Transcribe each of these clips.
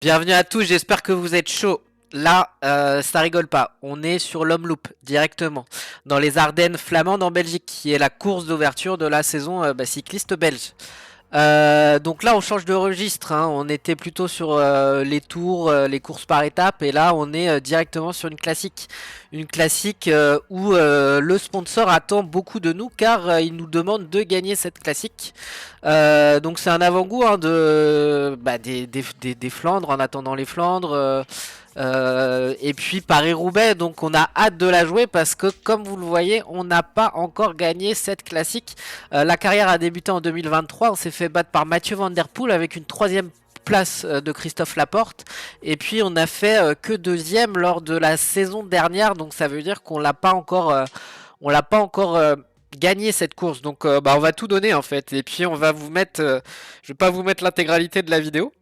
Bienvenue à tous, j'espère que vous êtes chauds. Là, ça rigole pas. On est sur l'Omloop directement, dans les Ardennes flamandes en Belgique, qui est la course d'ouverture de la saison cycliste belge. Donc là, on change de registre, hein. On était plutôt sur les tours, les courses par étapes, et là, on est directement sur une classique où le sponsor attend beaucoup de nous, car il nous demande de gagner cette classique. Donc c'est un avant-goût, hein, des Flandres, en attendant les Flandres. Et puis Paris-Roubaix, donc on a hâte de la jouer parce que comme vous le voyez, on n'a pas encore gagné cette classique. La carrière a débuté en 2023, on s'est fait battre par Mathieu Van Der Poel avec une troisième place de Christophe Laporte, et puis on a fait que deuxième lors de la saison dernière, donc ça veut dire qu'on l'a pas encore gagné cette course. Donc on va tout donner en fait, et puis on va vous mettre je vais pas vous mettre l'intégralité de la vidéo,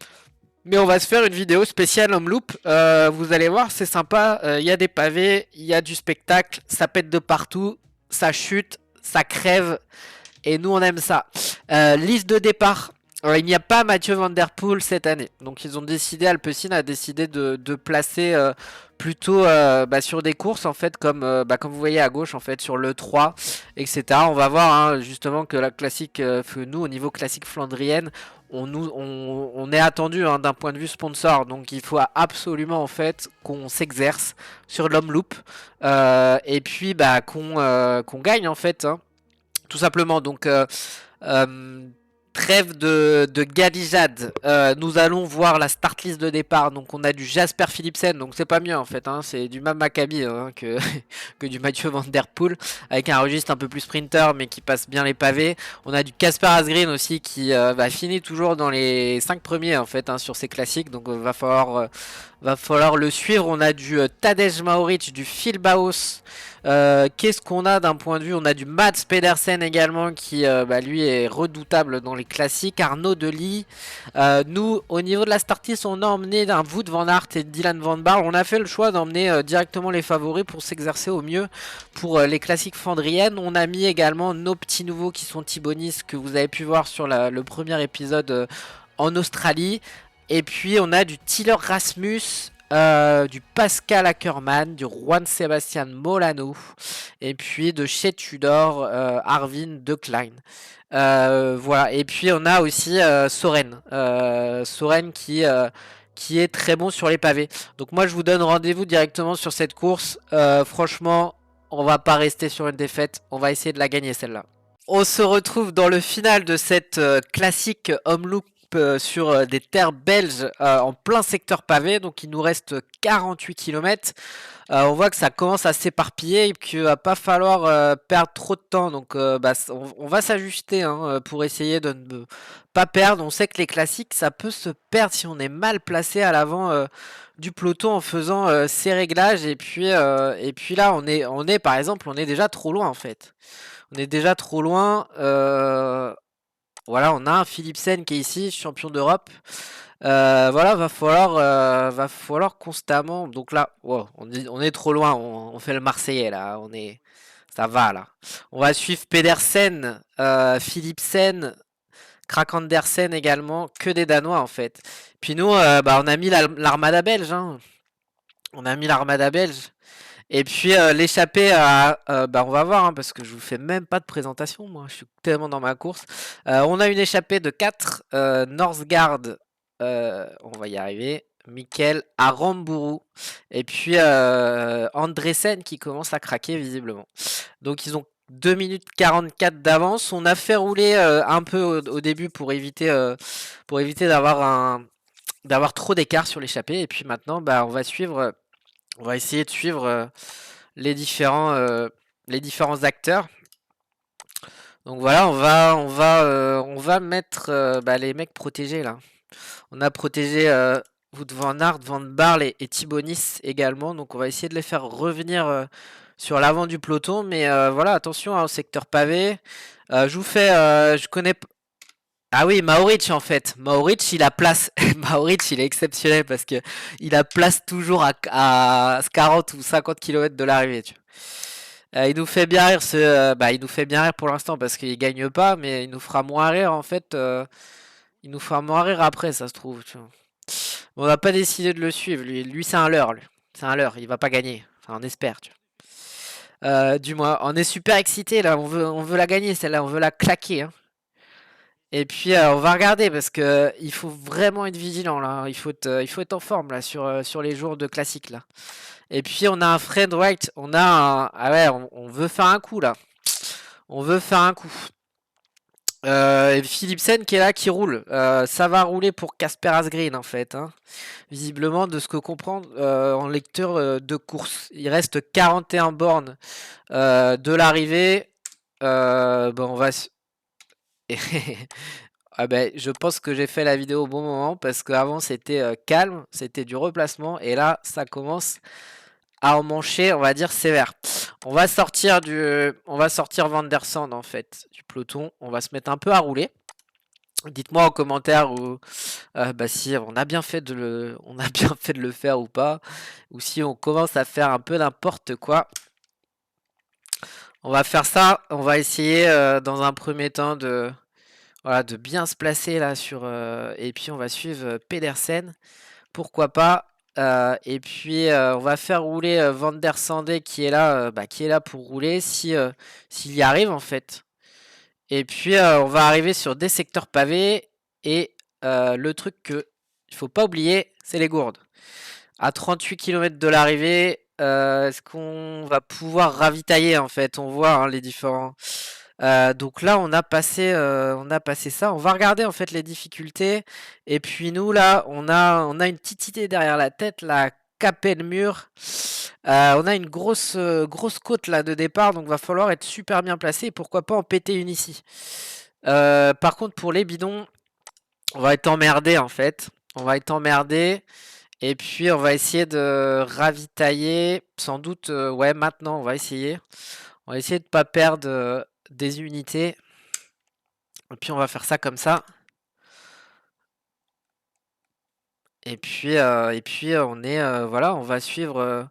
mais on va se faire une vidéo spéciale Omloop. Vous allez voir, c'est sympa. Il y a des pavés, il y a du spectacle, ça pète de partout, ça chute, ça crève, et nous on aime ça. Liste de départ. Il n'y a pas Mathieu Van Der Poel cette année, donc ils ont décidé, Alpecin a décidé de placer plutôt sur des courses en fait, comme vous voyez à gauche en fait, sur le 3, etc. On va voir, hein, justement, que la classique, nous au niveau classique flandrienne, on est attendu, hein, d'un point de vue sponsor, donc il faut absolument en fait qu'on s'exerce sur l'Omloop, et puis qu'on gagne en fait, hein, tout simplement. Donc euh, trêve de galijade. Nous allons voir la start list de départ. Donc on a du Jasper Philipsen, donc c'est pas mieux en fait, hein. C'est du même Maccabi, hein, que du Mathieu Van Der Poel, avec un registre un peu plus sprinter mais qui passe bien les pavés. On a du Casper Asgreen aussi qui finit toujours dans les 5 premiers en fait, hein, sur ces classiques. Donc va falloir le suivre. On a du Tadej Mauric, du Phil Baos. Qu'est-ce qu'on a d'un point de vue? On a du Mats Pedersen également qui lui est redoutable dans les classiques. Arnaud Delis. Nous, au niveau de la startlist, on a emmené un Wout van Aert et Dylan van Baarle. On a fait le choix d'emmener directement les favoris pour s'exercer au mieux pour les classiques flandriennes. On a mis également nos petits nouveaux qui sont Thibonis, que vous avez pu voir sur le premier épisode en Australie. Et puis on a du Tiller Rasmus, du Pascal Ackermann, du Juan Sebastian Molano, et puis de chez Tudor, Arvin de Klein. Voilà, et puis on a aussi Soren. Soren qui est très bon sur les pavés. Donc moi je vous donne rendez-vous directement sur cette course. Franchement, on va pas rester sur une défaite, on va essayer de la gagner celle-là. On se retrouve dans le final de cette classique Omloop sur des terres belges, en plein secteur pavé. Donc il nous reste 48 km. On voit que ça commence à s'éparpiller et qu'il va pas falloir perdre trop de temps. Donc on va s'ajuster, hein, pour essayer de ne pas perdre. On sait que les classiques, ça peut se perdre si on est mal placé à l'avant du peloton en faisant ces réglages. Et puis là, on est par exemple, on est déjà trop loin en fait. On est déjà trop loin. Voilà, on a un Philipsen qui est ici, champion d'Europe. Voilà, va falloir constamment. Donc là, wow, on est trop loin. On fait le Marseillais là. Ça va là. On va suivre Pedersen, Philipsen, Krak Andersen également, que des Danois en fait. Puis nous, on a mis l'armada belge, hein. On a mis l'armada belge. Et puis l'échappée on va voir, hein, parce que je vous fais même pas de présentation, moi je suis tellement dans ma course. On a une échappée de 4, Northgard, on va y arriver, Mikel Aramburu, et puis Andresen qui commence à craquer visiblement. Donc ils ont 2 minutes 44 d'avance. On a fait rouler un peu au début pour éviter d'avoir trop d'écart sur l'échappée, et puis maintenant on va essayer de suivre les différents acteurs. Donc voilà, on va mettre les mecs protégés là. On a protégé Wout van Aert, Van Baarle et Thibonis également. Donc on va essayer de les faire revenir sur l'avant du peloton. Mais voilà, attention, hein, au secteur pavé. Je vous fais, je connais. Ah oui, Mauric en fait. Mauric, il a place. Mauric, il est exceptionnel parce que il a place toujours à 40 ou 50 km de l'arrivée. Il nous fait bien rire il nous fait bien rire pour l'instant parce qu'il gagne pas, mais il nous fera moins rire en fait. Il nous fera moins rire après, ça se trouve. Tu vois. On n'a pas décidé de le suivre. Lui c'est un leurre. C'est un leurre. Il va pas gagner. Enfin, on espère. Tu vois. Du moins, on est super excité là. On veut la gagner celle-là. On veut la claquer. Hein. Et puis on va regarder parce que il faut vraiment être vigilant là. Il faut être en forme là sur les jours de classique là. Et puis on a un Fred Wright. Ah ouais, on veut faire un coup là. On veut faire un coup. Et Philipsen qui est là, qui roule. Ça va rouler pour Casper Asgreen en fait. Hein. Visiblement, de ce que comprend en lecteur de course. Il reste 41 bornes de l'arrivée. Bon, on va. Ah ben, je pense que j'ai fait la vidéo au bon moment parce qu'avant c'était calme, c'était du replacement et là ça commence à emmancher, on va dire sévère. On va sortir Van der Sande en fait du peloton. On va se mettre un peu à rouler. Dites-moi en commentaire bah si on a bien fait on a bien fait de le faire ou pas, ou si on commence à faire un peu n'importe quoi. On va faire ça. On va essayer dans un premier temps voilà, de bien se placer là et puis on va suivre Pedersen. Pourquoi pas. Et puis on va faire rouler Van der Sande qui est là pour rouler s'il y arrive en fait. Et puis on va arriver sur des secteurs pavés et le truc que il faut pas oublier, c'est les gourdes. À 38 km de l'arrivée, est-ce qu'on va pouvoir ravitailler en fait? On voit hein, les différents. Donc là, on a passé ça. On va regarder en fait les difficultés. Et puis nous là, on a une petite idée derrière la tête, la Capelmur. On a une grosse côte là de départ, donc va falloir être super bien placé. Et pourquoi pas en péter une ici. Par contre, pour les bidons, on va être emmerdé en fait. On va être emmerdé. Et puis on va essayer de ravitailler. Sans doute, ouais, maintenant on va essayer. On va essayer de pas perdre des unités. Et puis on va faire ça comme ça. Et puis on est voilà, on va suivre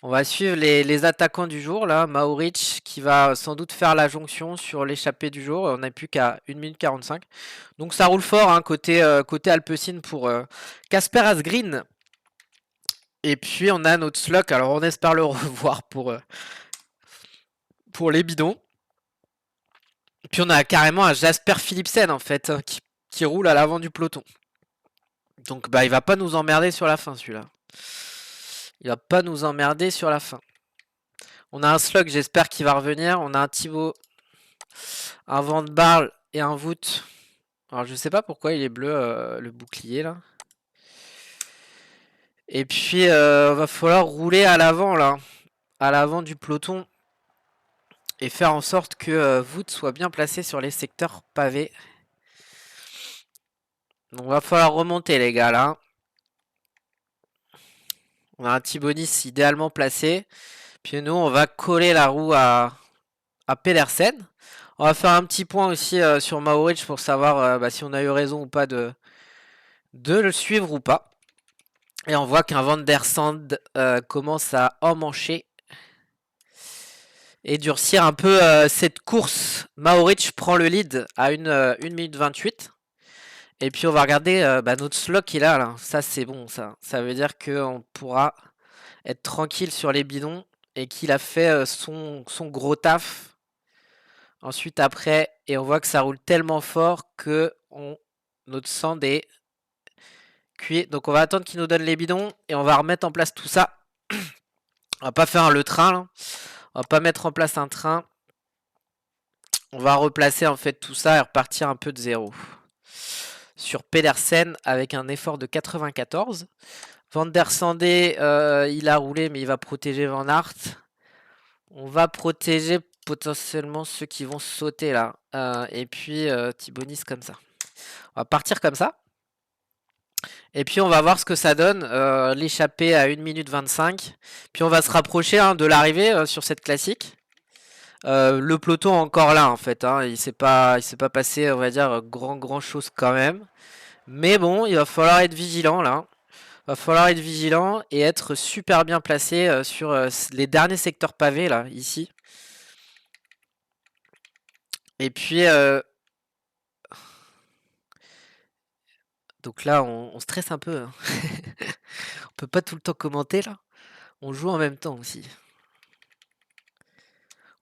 les attaquants du jour là, Mauric qui va sans doute faire la jonction sur l'échappée du jour. On n'a plus qu'à 1 minute 45. Donc ça roule fort hein, côté Alpecin pour Casper Asgreen. Et puis on a notre Sluck, alors on espère le revoir pour les bidons. Et puis on a carrément un Jasper Philipsen en fait hein, qui roule à l'avant du peloton. Donc bah il va pas nous emmerder sur la fin celui-là. Il va pas nous emmerder sur la fin. On a un Slug, j'espère qu'il va revenir. On a un Thibaut, un Van de Barle et un Voot. Alors je sais pas pourquoi il est bleu le bouclier là. Et puis va falloir rouler à l'avant là. À l'avant du peloton. Et faire en sorte que Voot soit bien placé sur les secteurs pavés. Donc va falloir remonter les gars là. On a un Thibonis idéalement placé. Puis nous on va coller la roue à Pedersen. On va faire un petit point aussi sur Mauric pour savoir bah, si on a eu raison ou pas de le suivre ou pas. Et on voit qu'un Van der Sande commence à emmancher et durcir un peu cette course. Mauric prend le lead à 1 minute 28. Et puis on va regarder bah, notre slot qu'il a là. Ça c'est bon ça. Ça veut dire qu'on pourra être tranquille sur les bidons et qu'il a fait son gros taf. Ensuite après, et on voit que ça roule tellement fort que notre sand est cuit. Donc on va attendre qu'il nous donne les bidons et on va remettre en place tout ça. On va pas faire le train là. On va pas mettre en place un train. On va replacer en fait tout ça et repartir un peu de zéro. Sur Pedersen avec un effort de 94. Van der Sande, il a roulé mais il va protéger Van Aert. On va protéger potentiellement ceux qui vont sauter là. Et puis Thibonis comme ça. On va partir comme ça. Et puis on va voir ce que ça donne. L'échappée à 1 minute 25. Puis on va se rapprocher hein, de l'arrivée sur cette classique. Le peloton encore là en fait. Hein. Il s'est pas passé, on va dire, grand chose quand même. Mais bon, il va falloir être vigilant là. Il va falloir être vigilant et être super bien placé sur les derniers secteurs pavés là, ici. Et puis Donc là, on stresse un peu, hein. On peut pas tout le temps commenter là. On joue en même temps aussi.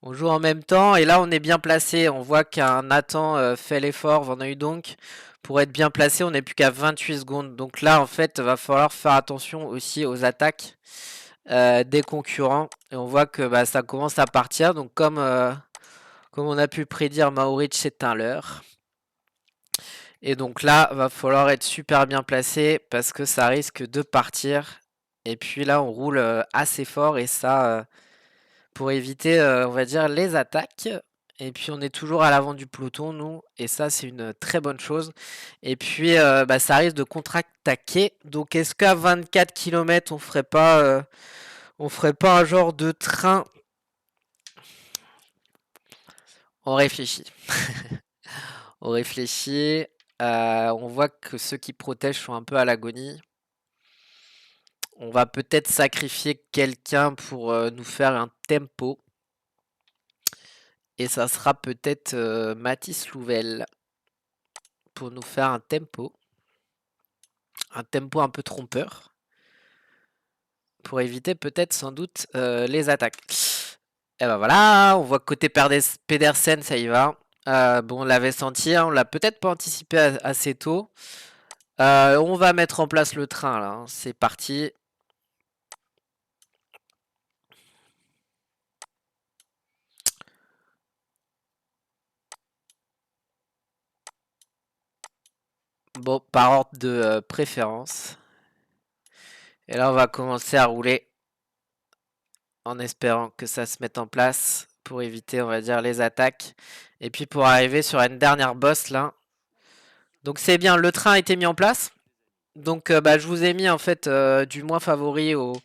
On joue en même temps et là on est bien placé. On voit qu'un Nathan fait l'effort, Van donc pour être bien placé, on n'est plus qu'à 28 secondes. Donc là en fait, va falloir faire attention aussi aux attaques des concurrents. Et on voit que bah, ça commence à partir. Donc comme on a pu prédire, Maoric c'est un leurre. Et donc là, va falloir être super bien placé parce que ça risque de partir. Et puis là, on roule assez fort et ça, pour éviter, on va dire, les attaques. Et puis on est toujours à l'avant du peloton, nous, et ça c'est une très bonne chose. Et puis bah, ça risque de contre-attaquer. Donc est-ce qu'à 24 km on ferait pas un genre de train? On réfléchit. On réfléchit. On voit que ceux qui protègent sont un peu à l'agonie. On va peut-être sacrifier quelqu'un pour nous faire un tempo. Et ça sera peut-être Mathis Louvel pour nous faire un tempo. Un tempo un peu trompeur. Pour éviter peut-être sans doute les attaques. Et ben voilà, on voit que côté Pedersen, ça y va. Bon, on l'avait senti, hein, on l'a peut-être pas anticipé assez tôt. On va mettre en place le train là, hein. C'est parti. Bon, par ordre de préférence. Et là, on va commencer à rouler en espérant que ça se mette en place pour éviter, on va dire, les attaques. Et puis pour arriver sur une dernière bosse là. Donc c'est bien, le train a été mis en place. Donc bah, je vous ai mis en fait du moins favori au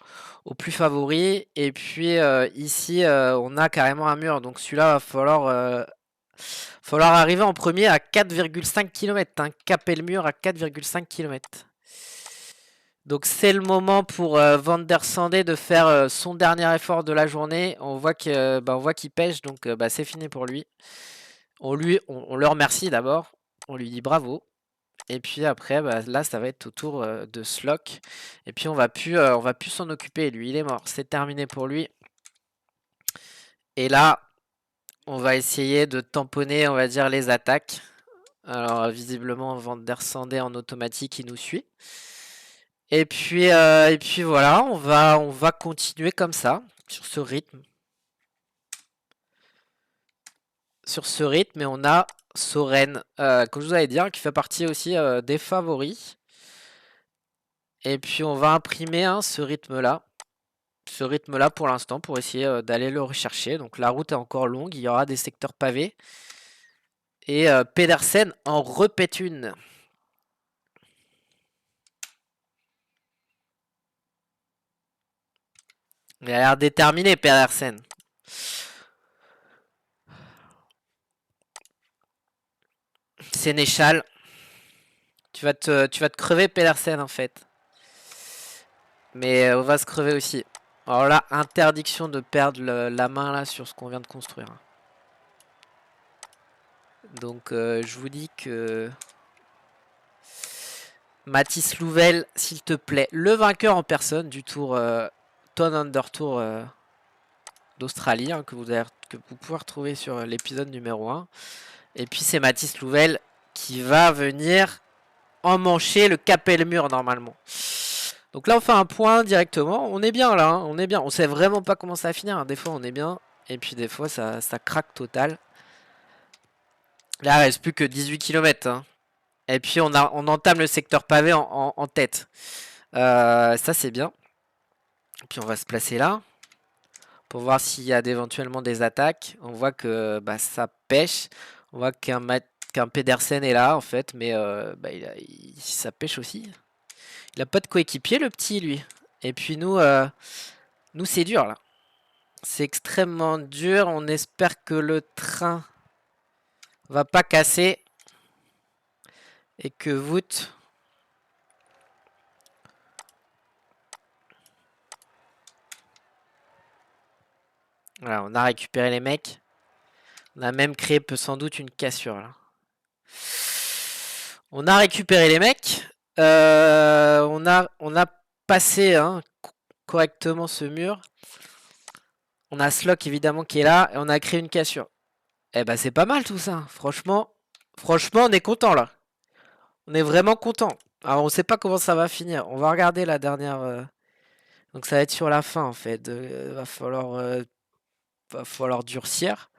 plus favori. Et puis ici, on a carrément un mur. Donc celui-là, va falloir arriver en premier à 4,5 km. Hein, caper le mur à 4,5 km. Donc c'est le moment pour Van der Sande de faire son dernier effort de la journée. On voit qu'il pêche, donc bah, c'est fini pour lui. On le remercie d'abord. On lui dit bravo. Et puis après, bah, là, ça va être au tour de Slock. Et puis on va plus s'en occuper. Lui, il est mort. C'est terminé pour lui. Et là, on va essayer de tamponner, on va dire, les attaques. Alors visiblement, Van der Sande en automatique, il nous suit. Et puis voilà, on va continuer comme ça, sur ce rythme. Sur ce rythme, et on a Soren, comme je vous avais dit, hein, qui fait partie aussi des favoris. Et puis on va imprimer hein, ce rythme-là. Ce rythme-là pour l'instant, pour essayer d'aller le rechercher. Donc la route est encore longue, il y aura des secteurs pavés. Et Pedersen en repète une. Il a l'air déterminé, Pedersen. Sénéchal. Tu vas te crever, Pedersen, en fait. Mais on va se crever aussi. Alors là, interdiction de perdre la main là sur ce qu'on vient de construire. Donc je vous dis que Mathis Louvel, s'il te plaît, le vainqueur en personne du tour Ton Under Tour d'Australie, hein, que vous pouvez retrouver sur l'épisode numéro 1. Et puis c'est Mathis Louvel qui va venir emmancher le caper le mur normalement. Donc là on fait un point directement. On est bien là, hein, on est bien. On sait vraiment pas comment ça va finir. Hein. Des fois on est bien. Et puis des fois ça craque total. Là il reste plus que 18 km. Hein. Et puis on entame le secteur pavé en tête. Ça c'est bien. Et puis on va se placer là. Pour voir s'il y a éventuellement des attaques. On voit que bah, ça pêche. On voit qu'un Pedersen est là en fait. Mais bah, ça pêche aussi. Il a pas de coéquipier le petit lui. Et puis nous c'est dur là. C'est extrêmement dur. On espère que le train va pas casser. Et que Wout... Voilà, on a récupéré les mecs. On a même créé sans doute une cassure là. On a récupéré les mecs. On a passé hein, correctement ce mur. On a Slock évidemment qui est là et on a créé une cassure. Eh ben c'est pas mal tout ça. Franchement, on est content là. On est vraiment content. Alors on sait pas comment ça va finir. On va regarder la dernière. Donc ça va être sur la fin en fait. Va falloir durcir.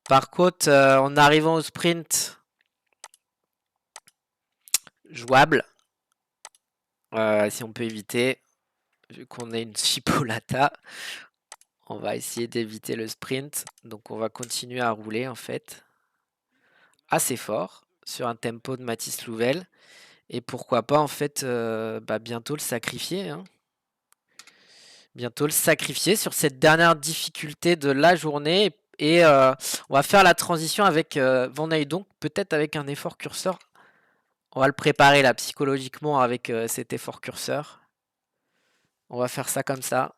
Par contre, en arrivant au sprint, jouable. Si on peut éviter, vu qu'on a une chipolata, on va essayer d'éviter le sprint. Donc on va continuer à rouler en fait. Assez fort sur un tempo de Mathis Louvel. Et pourquoi pas en fait bientôt le sacrifier. Hein. Bientôt le sacrifier sur cette dernière difficulté de la journée. Et on va faire la transition avec Van Hooydonk, peut-être avec un effort curseur. On va le préparer là psychologiquement avec cet effort curseur. On va faire ça comme ça.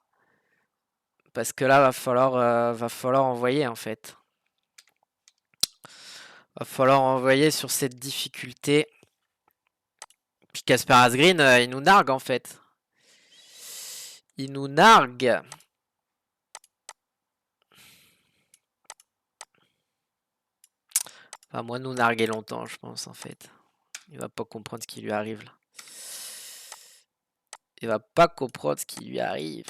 Parce que là, va falloir envoyer en fait. Va falloir envoyer sur cette difficulté. Puis Casper Asgreen, il nous nargue en fait. Il nous nargue. Enfin, moi, nous narguer longtemps, je pense, en fait. Il va pas comprendre ce qui lui arrive, là. Il va pas comprendre ce qui lui arrive.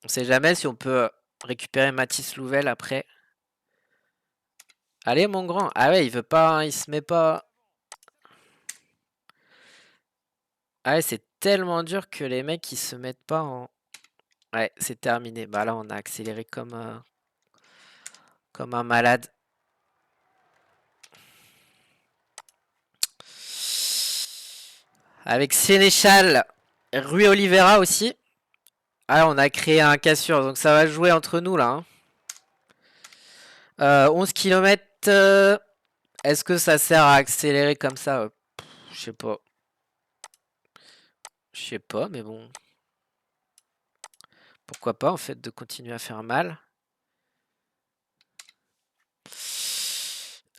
On sait jamais si on peut récupérer Mathis Louvel après. Allez, mon grand. Ah ouais, il veut pas, hein, il se met pas... Ah ouais, c'est tellement dur que les mecs, ils se mettent pas en... Ouais, c'est terminé. Bah là, on a accéléré comme un malade. Avec Sénéchal, Rui Oliveira aussi. Ah, on a créé un cassure, donc ça va jouer entre nous là. Hein. 11 km. Est-ce que ça sert à accélérer comme ça? Je sais pas. Je sais pas, mais bon. Pourquoi pas en fait de continuer à faire mal.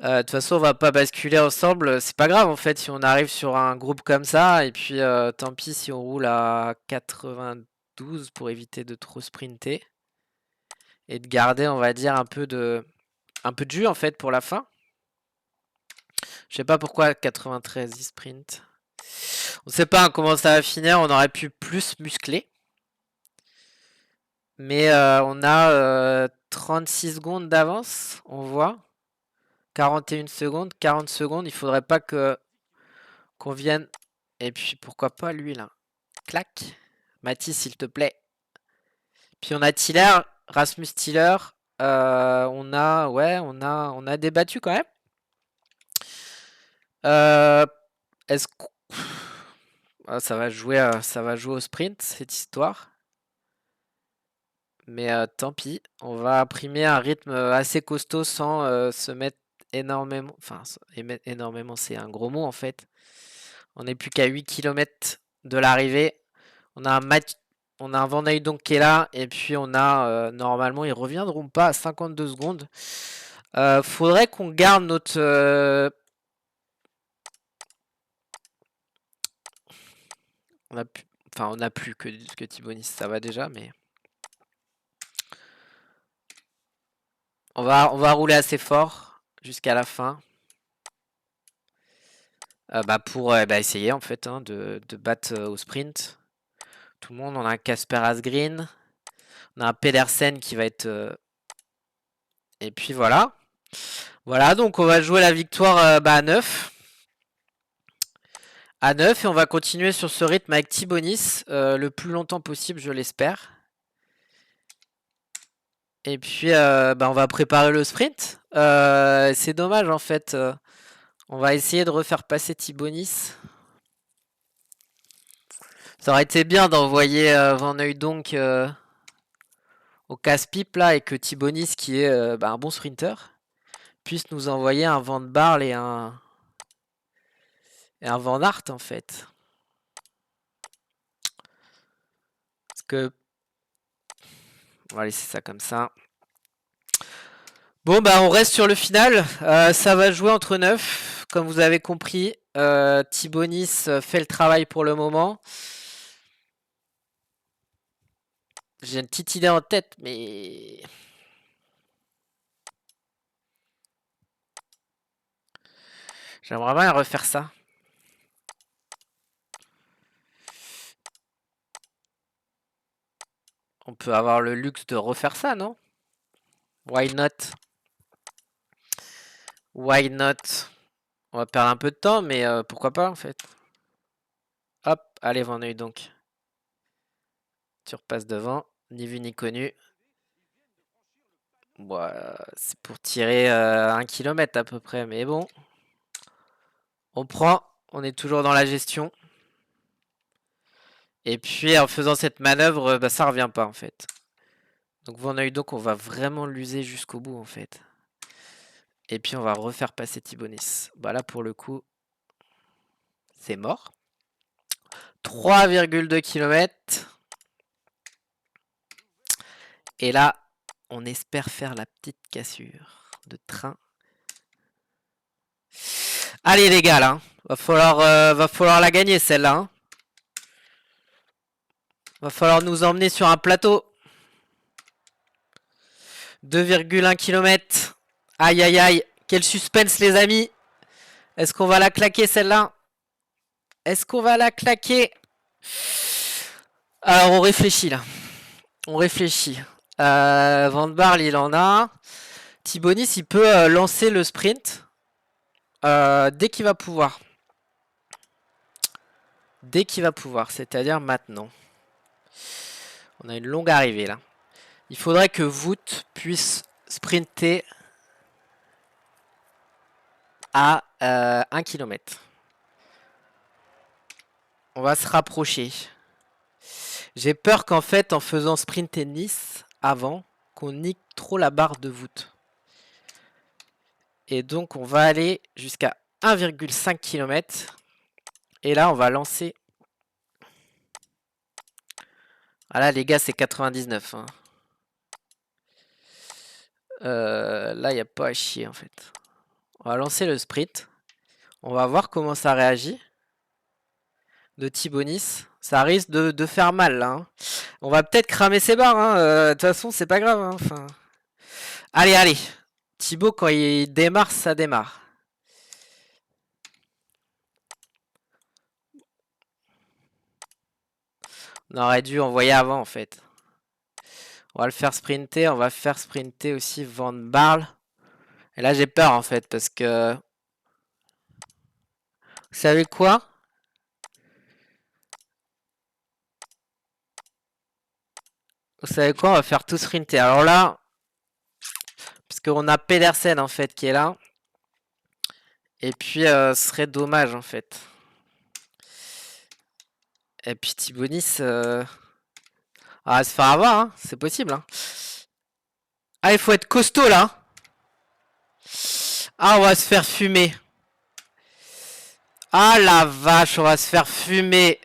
De toute façon, on va pas basculer ensemble. C'est pas grave en fait si on arrive sur un groupe comme ça. Et puis tant pis si on roule à 92 pour éviter de trop sprinter. Et de garder, on va dire, un peu de jus en fait pour la fin. Je sais pas pourquoi 93 sprint. On sait pas comment ça va finir. On aurait pu plus muscler. Mais on a 36 secondes d'avance, on voit. 41 secondes, 40 secondes. Il faudrait pas qu'on vienne. Et puis pourquoi pas lui là. Clac. Mathis, s'il te plaît. Puis on a Tiller, Rasmus Tiller. On a débattu quand même. Est-ce que ça va jouer au sprint cette histoire. Mais tant pis, on va imprimer un rythme assez costaud sans se mettre énormément. Enfin, énormément, c'est un gros mot en fait. On n'est plus qu'à 8 km de l'arrivée. On a un Van Hooydonk qui est là. Et puis on a normalement, ils reviendront pas à 52 secondes. Faudrait qu'on garde notre. On a plus que Thibaut Nice, ça va déjà, mais. On va rouler assez fort jusqu'à la fin. Pour essayer en fait hein, de battre au sprint. Tout le monde, on a un Casper Asgreen. On a un Pedersen qui va être... Et puis voilà. Voilà, donc on va jouer la victoire à 9. À 9 et on va continuer sur ce rythme avec Thibaut Nice le plus longtemps possible, je l'espère. Et puis on va préparer le sprint. C'est dommage en fait. On va essayer de refaire passer Thibaut Nice. Ça aurait été bien d'envoyer Van Hooydonk au casse-pipe là et que Thibaut Nice, qui est un bon sprinter, puisse nous envoyer un Van Barle et un Van Aert en fait. Parce que on va laisser ça comme ça. Bon on reste sur le final. Ça va jouer entre 9, comme vous avez compris. Tibonis fait le travail pour le moment. J'ai une petite idée en tête, mais... J'aimerais bien refaire ça. On peut avoir le luxe de refaire ça, non? Why not? Why not? On va perdre un peu de temps, mais pourquoi pas en fait. Hop, allez, Van Hooy donc. Tu repasses devant, ni vu ni connu. Bon, c'est pour tirer 1 km à peu près, mais bon. On prend, on est toujours dans la gestion. Et puis en faisant cette manœuvre, bah, ça revient pas en fait. Donc Van Hooy, donc on va vraiment l'user jusqu'au bout en fait. Et puis on va refaire passer Tibonis. Bah là pour le coup, c'est mort. 3,2 km. Et là, on espère faire la petite cassure de train. Allez les gars là, va falloir la gagner celle-là. Hein. Va falloir nous emmener sur un plateau. 2,1 km. Aïe aïe aïe, quel suspense les amis. Est-ce qu'on va la claquer celle-là? Est-ce qu'on va la claquer? Alors on réfléchit là. On réfléchit. Van Barle il en a. Tibonis il peut lancer le sprint dès qu'il va pouvoir. Dès qu'il va pouvoir, c'est-à-dire maintenant. On a une longue arrivée là. Il faudrait que Wout puisse sprinter à 1 km. On va se rapprocher. J'ai peur qu'en fait, en faisant sprinter Nice avant, qu'on nique trop la barre de Wout. Et donc, on va aller jusqu'à 1,5 km. Et là, on va lancer. Ah là, les gars, c'est 99. Hein. Là, il n'y a pas à chier, en fait. On va lancer le sprint. On va voir comment ça réagit. De Tibonis. Ça risque de faire mal, là. Hein. On va peut-être cramer ses barres. Hein. De toute façon, c'est pas grave. Hein. Enfin... Allez, allez. Thibaut, quand il démarre, ça démarre. On aurait dû envoyer avant, en fait. On va le faire sprinter. On va faire sprinter aussi Van Barle. Et là, j'ai peur, en fait, parce que... Vous savez quoi? Vous savez quoi? On va faire tout sprinter. Alors là... Parce qu'on a Pedersen, en fait, qui est là. Et puis, ce serait dommage, en fait. Et puis, Tibonis... Ah, va se faire avoir, hein. C'est possible, hein. Ah, il faut être costaud, là. Ah, on va se faire fumer. Ah, la vache, on va se faire fumer.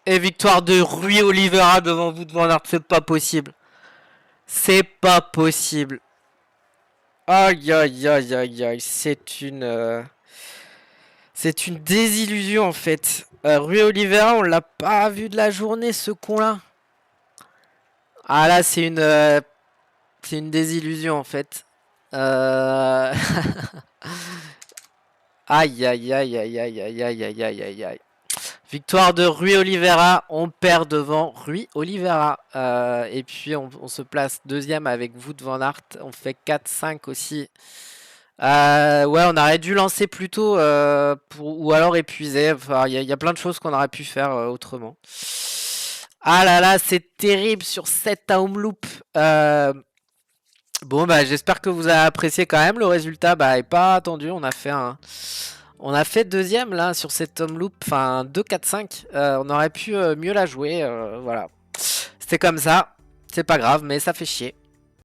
Et victoire de Rui Oliveira devant Wout van Aert, c'est pas possible. C'est pas possible. Aïe, aïe, aïe, aïe, aïe. C'est une désillusion, en fait. Rui Oliveira, on l'a pas vu de la journée, ce con-là. Ah, là, c'est une désillusion, en fait. Aïe, aïe, aïe, aïe, aïe, aïe, aïe, aïe, aïe, aïe, aïe. Victoire de Rui Oliveira, on perd devant Rui Oliveira. Et puis on se place deuxième avec Wout van Aert. On fait 4-5 aussi. Ouais, on aurait dû lancer plus tôt ou alors épuiser. Enfin, il y a plein de choses qu'on aurait pu faire autrement. Ah là là, c'est terrible sur cette Omloop. Bon, bah j'espère que vous avez apprécié quand même. Le résultat est pas attendu. On a fait deuxième là sur cette Omloop, enfin 2-4-5. On aurait pu mieux la jouer, voilà. C'était comme ça, c'est pas grave, mais ça fait chier.